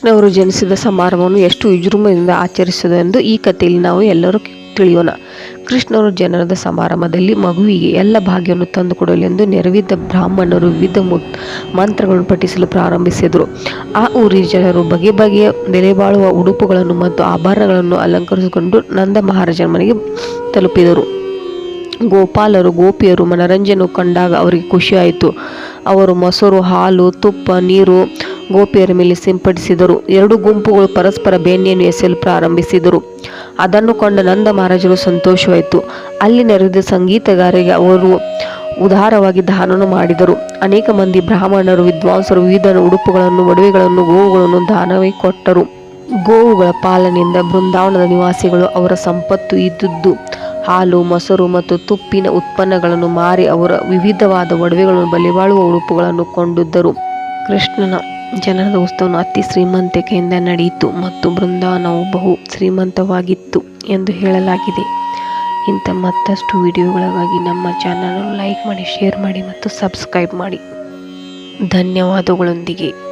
ಕೃಷ್ಣವರು ಜನಿಸಿದ ಸಮಾರಂಭವನ್ನು ಎಷ್ಟು ವಿಜೃಂಭಣೆಯಿಂದ ಆಚರಿಸುವುದೆಂದು ಈ ಕಥೆಯಲ್ಲಿ ನಾವು ಎಲ್ಲರೂ ತಿಳಿಯೋಣ. ಕೃಷ್ಣರು ಜನನದ ಸಮಾರಂಭದಲ್ಲಿ ಮಗುವಿಗೆ ಎಲ್ಲ ಭಾಗ್ಯವನ್ನು ತಂದುಕೊಡಲೆಂದು ನೆರವಿದ್ದ ಬ್ರಾಹ್ಮಣರು ವಿವಿಧ ಮಂತ್ರಗಳನ್ನು ಪಠಿಸಲು ಪ್ರಾರಂಭಿಸಿದರು. ಆ ಊರಿನ ಜನರು ಬಗೆ ಬಗೆಯ ಬೆಲೆಬಾಳುವ ಉಡುಪುಗಳನ್ನು ಮತ್ತು ಆಭರಣಗಳನ್ನು ಅಲಂಕರಿಸಿಕೊಂಡು ನಂದ ಮಹಾರಾಜನ ಮನೆಗೆ ತಲುಪಿದರು. ಗೋಪಾಲರು ಗೋಪಿಯರು ಮನರಂಜನೆ ಕಂಡಾಗ ಅವರಿಗೆ ಖುಷಿಯಾಯಿತು. ಅವರು ಮೊಸರು, ಹಾಲು, ತುಪ್ಪ, ನೀರು ಗೋಪಿಯರ ಮೇಲೆ ಸಿಂಪಡಿಸಿದರು. ಎರಡು ಗುಂಪುಗಳು ಪರಸ್ಪರ ಬೆಣ್ಣೆಯನ್ನು ಎಸೆಯಲು ಪ್ರಾರಂಭಿಸಿದರು. ಅದನ್ನು ಕಂಡ ನಂದ ಮಹಾರಾಜರು ಸಂತೋಷವಾಯಿತು. ಅಲ್ಲಿ ನೆರೆದ ಸಂಗೀತಗಾರರಿಗೆ ಅವರು ಉದಾರವಾಗಿ ದಾನವನ್ನು ಮಾಡಿದರು. ಅನೇಕ ಮಂದಿ ಬ್ರಾಹ್ಮಣರು, ವಿದ್ವಾಂಸರು ವಿವಿಧ ಉಡುಪುಗಳನ್ನು, ಒಡವೆಗಳನ್ನು, ಗೋವುಗಳನ್ನು ದಾನವಾಗಿ ಕೊಟ್ಟರು. ಗೋವುಗಳ ಪಾಲನೆಯಿಂದ ಬೃಂದಾವನದ ನಿವಾಸಿಗಳು ಅವರ ಸಂಪತ್ತು ಇದ್ದುದು ಹಾಲು, ಮೊಸರು ಮತ್ತು ತುಪ್ಪಿನ ಉತ್ಪನ್ನಗಳನ್ನು ಮಾರಿ ಅವರ ವಿವಿಧವಾದ ಒಡವೆಗಳನ್ನು, ಬೆಲೆಬಾಳುವ ಉಡುಪುಗಳನ್ನು ಕೊಂಡುದ್ದರು. ಕೃಷ್ಣನ ಜನನದ ಉತ್ಸವವನ್ನು ಅತಿ ಶ್ರೀಮಂತಿಕೆಯಿಂದ ನಡೆಯಿತು ಮತ್ತು ಬೃಂದಾವನವು ಬಹು ಶ್ರೀಮಂತವಾಗಿತ್ತು ಎಂದು ಹೇಳಲಾಗಿದೆ. ಇಂಥ ಮತ್ತಷ್ಟು ವಿಡಿಯೋಗಳಿಗಾಗಿ ನಮ್ಮ ಚಾನಲ್ ಲೈಕ್ ಮಾಡಿ, ಶೇರ್ ಮಾಡಿ ಮತ್ತು ಸಬ್ಸ್ಕ್ರೈಬ್ ಮಾಡಿ. ಧನ್ಯವಾದಗಳೊಂದಿಗೆ